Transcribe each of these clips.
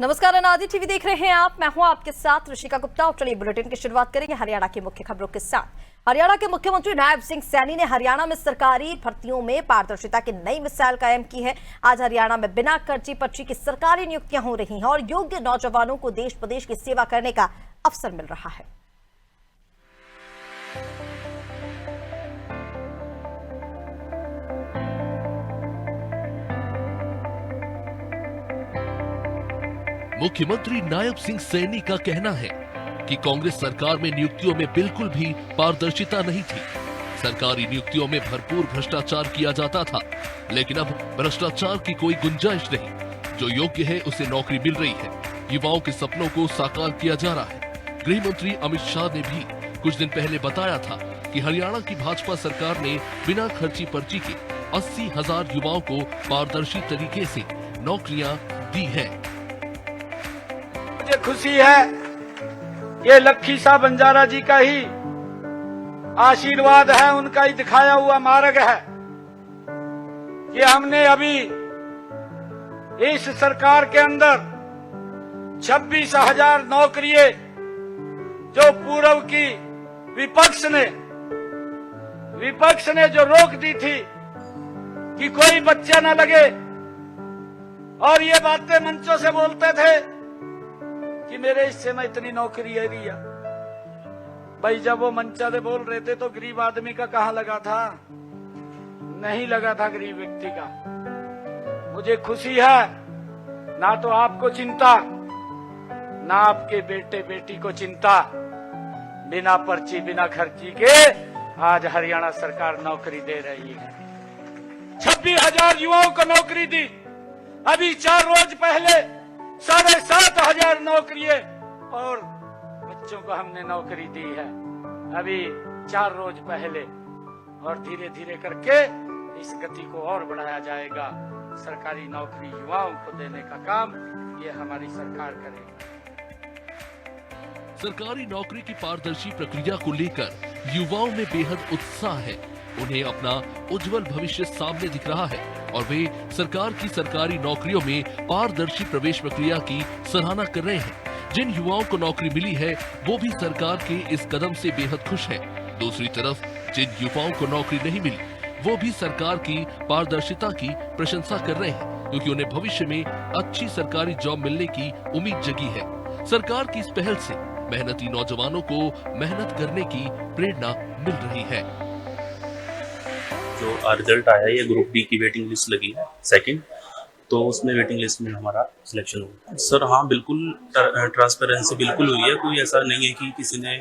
नमस्कार, अनादि टीवी देख रहे हैं आप। मैं हूं आपके साथ ऋषिका गुप्ता और चलिए बुलेटिन की शुरुआत करेंगे हरियाणा की मुख्य खबरों के साथ। हरियाणा के मुख्यमंत्री नायब सिंह सैनी ने हरियाणा में सरकारी भर्तियों में पारदर्शिता की नई मिसाल कायम की है। आज हरियाणा में बिना खर्ची पर्ची की सरकारी नियुक्तियां हो रही हैं और योग्य नौजवानों को देश प्रदेश की सेवा करने का अवसर मिल रहा है। मुख्यमंत्री नायब सिंह सैनी का कहना है कि कांग्रेस सरकार में नियुक्तियों में बिल्कुल भी पारदर्शिता नहीं थी। सरकारी नियुक्तियों में भरपूर भ्रष्टाचार किया जाता था, लेकिन अब भ्रष्टाचार की कोई गुंजाइश नहीं। जो योग्य है उसे नौकरी मिल रही है। युवाओं के सपनों को साकार किया जा रहा है। गृह मंत्री अमित शाह ने भी कुछ दिन पहले बताया था कि हरियाणा की भाजपा सरकार ने बिना खर्ची पर्ची के 80,000 युवाओं को पारदर्शी तरीके से नौकरियां दी है। मुझे खुशी है, ये लखी शाह बंजारा जी का ही आशीर्वाद है, उनका ही दिखाया हुआ मार्ग है कि हमने अभी इस सरकार के अंदर 26,000 नौकरियां जो पूर्व की विपक्ष ने जो रोक दी थी कि कोई बच्चा न लगे और ये बातें मंचों से बोलते थे कि मेरे हिस्से में इतनी नौकरी है रिया। भाई जब वो मंचा से बोल रहे थे तो गरीब आदमी का कहां लगा था? नहीं लगा था गरीब व्यक्ति का। मुझे खुशी है, ना तो आपको चिंता ना आपके बेटे बेटी को चिंता। बिना पर्ची बिना खर्ची के आज हरियाणा सरकार नौकरी दे रही है। 26,000 युवाओं को नौकरी दी। अभी 4 रोज पहले 7,500 नौकरियां और बच्चों को हमने नौकरी दी है अभी 4 रोज पहले, और धीरे धीरे करके इस गति को और बढ़ाया जाएगा। सरकारी नौकरी युवाओं को देने का काम ये हमारी सरकार करेगी। सरकारी नौकरी की पारदर्शी प्रक्रिया को लेकर युवाओं में बेहद उत्साह है। उन्हें अपना उज्जवल भविष्य सामने दिख रहा है और वे सरकार की सरकारी नौकरियों में पारदर्शी प्रवेश प्रक्रिया की सराहना कर रहे हैं। जिन युवाओं को नौकरी मिली है वो भी सरकार के इस कदम से बेहद खुश है। दूसरी तरफ जिन युवाओं को नौकरी नहीं मिली वो भी सरकार की पारदर्शिता की प्रशंसा कर रहे हैं, क्योंकि उन्हें भविष्य में अच्छी सरकारी जॉब मिलने की उम्मीद जगी है। सरकार की इस पहल से मेहनती नौजवानों को मेहनत करने की प्रेरणा मिल रही है। जो रिजल्ट आया है, ये ग्रुप डी की वेटिंग लिस्ट लगी है सेकंड, तो उसमें वेटिंग लिस्ट में हमारा सिलेक्शन हुआ। सर हाँ, बिल्कुल ट्रांसपेरेंसी बिल्कुल हुई है। कोई ऐसा नहीं है कि किसी ने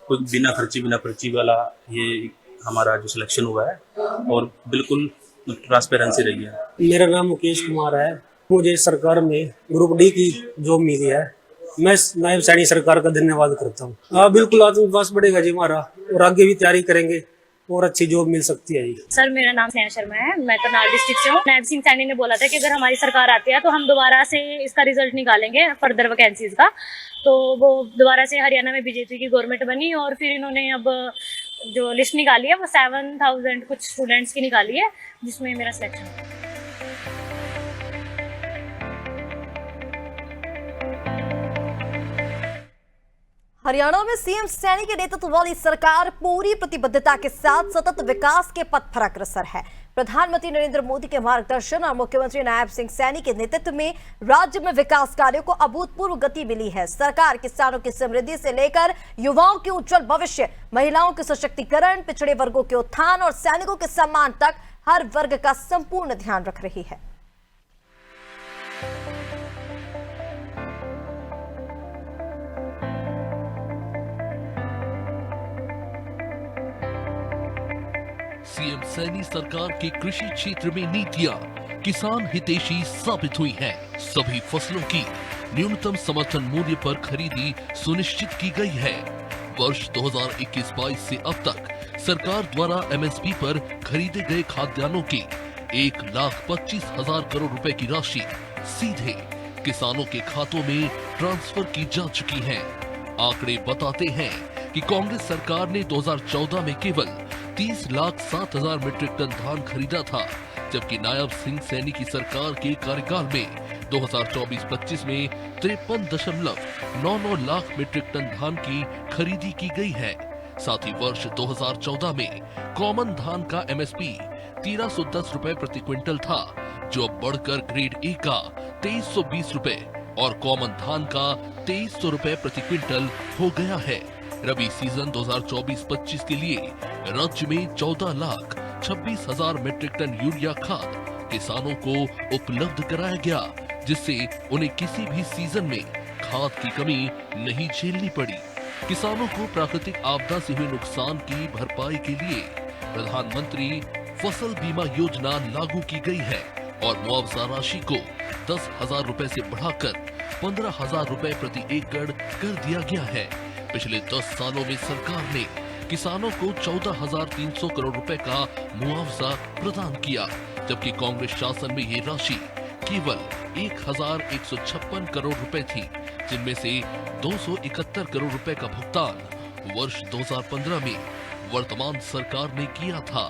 कोई बिना पर्ची वाला ये हमारा जो सिलेक्शन हुआ है, और बिल्कुल ट्रांसपेरेंसी रही है। मेरा नाम मुकेश कुमार है। मुझे सरकार में ग्रुप डी की जॉब मिली है। मैं नायब सैनी सरकार का धन्यवाद करता हूँ। हाँ, बिल्कुल आत्मविश्वास बढ़ेगा जी हमारा, और आगे भी तैयारी करेंगे और अच्छी जॉब मिल सकती है। सर मेरा नाम स्नेहा शर्मा है, मैं करनाल डिस्ट्रिक्ट से हूँ। नायब सिंह सैनी ने बोला था कि अगर हमारी सरकार आती है तो हम दोबारा से इसका रिजल्ट निकालेंगे फर्दर वैकेंसीज का। तो वो दोबारा से हरियाणा में बीजेपी की गवर्नमेंट बनी और फिर इन्होंने अब जो लिस्ट निकाली है वो 7,000 कुछ स्टूडेंट्स की निकाली है, जिसमें मेरा सिलेक्शन हुआ। हरियाणा में सीएम सैनी के नेतृत्व वाली सरकार पूरी प्रतिबद्धता के साथ सतत विकास के पथ पर अग्रसर है। प्रधानमंत्री नरेंद्र मोदी के मार्गदर्शन और मुख्यमंत्री नायब सिंह सैनी के नेतृत्व में राज्य में विकास कार्यों को अभूतपूर्व गति मिली है। सरकार किसानों की समृद्धि से लेकर युवाओं के उज्जवल भविष्य, महिलाओं के सशक्तिकरण, पिछड़े वर्गों के उत्थान और सैनिकों के सम्मान तक हर वर्ग का संपूर्ण ध्यान रख रही है। सीएम सैनी सरकार की कृषि क्षेत्र में नीतियां किसान हितैषी साबित हुई हैं। सभी फसलों की न्यूनतम समर्थन मूल्य पर खरीदी सुनिश्चित की गई है। वर्ष 2021-22 से अब तक सरकार द्वारा एमएसपी पर खरीदे गए खाद्यान्नों की 1,25,000 करोड़ रुपए की राशि सीधे किसानों के खातों में ट्रांसफर की जा चुकी है। आंकड़े बताते हैं कि कांग्रेस सरकार ने 2014 में केवल 30,07,000 मीट्रिक टन धान खरीदा था, जबकि नायब सिंह सैनी की सरकार के कार्यकाल में 2024-25 में 53.99 लाख मीट्रिक टन धान की खरीदी की गई है। साथ ही वर्ष 2014 में कॉमन धान का एमएसपी 1310 रुपए प्रति क्विंटल था, जो अब बढ़कर ग्रेड ए का 2320 रुपए और कॉमन धान का 2300 रुपए प्रति क्विंटल हो गया है। रबी सीजन 2024-25 के लिए राज्य में 14,26,000 मीट्रिक टन यूरिया खाद किसानों को उपलब्ध कराया गया, जिससे उन्हें किसी भी सीजन में खाद की कमी नहीं झेलनी पड़ी। किसानों को प्राकृतिक आपदा से हुए नुकसान की भरपाई के लिए प्रधानमंत्री फसल बीमा योजना लागू की गई है और मुआवजा राशि को 10,000 रुपए से बढ़ाकर 15,000 रुपए प्रति एकड़ कर दिया गया है। पिछले 10 सालों में सरकार ने किसानों को 14,300 करोड़ रुपए का मुआवजा प्रदान किया, जबकि कांग्रेस शासन में ये राशि केवल 1,156 करोड़ रुपए थी, जिनमें से 271 करोड़ रुपए का भुगतान वर्ष 2015 में वर्तमान सरकार ने किया था।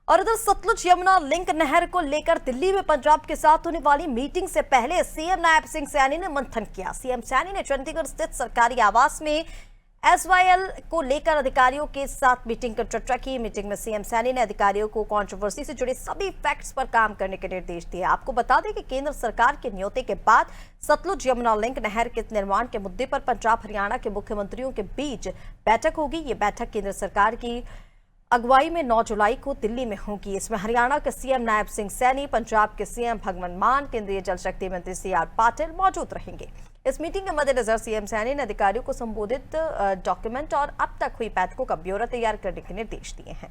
और इधर सतलुज यमुना लिंक नहर को लेकर दिल्ली में पंजाब के साथ होने वाली मीटिंग से पहले सीएम नायब सिंह सैनी ने मंथन किया। सीएम सैनी ने चंडीगढ़ स्थित सरकारी आवास में एसवाईएल को लेकर अधिकारियों के साथ मीटिंग कर चर्चा की। मीटिंग में सीएम सैनी ने अधिकारियों को कंट्रोवर्सी से जुड़े सभी फैक्ट्स पर काम करने के निर्देश दिए। आपको बता दें कि केंद्र सरकार के न्योते के बाद सतलुज यमुना लिंक नहर के निर्माण के मुद्दे पर पंजाब हरियाणा के मुख्यमंत्रियों के बीच बैठक होगी। ये बैठक केंद्र सरकार की अगुवाई में 9 जुलाई को दिल्ली में होगी। इसमें हरियाणा के सीएम नायब सिंह सैनी, पंजाब के सीएम भगवंत मान, केंद्रीय जल शक्ति मंत्री CR पाटिल मौजूद रहेंगे। इस मीटिंग के मद्देनजर सीएम सैनी ने अधिकारियों को संबोधित डॉक्यूमेंट और अब तक हुई बैठकों का ब्यौरा तैयार करने के निर्देश दिए हैं।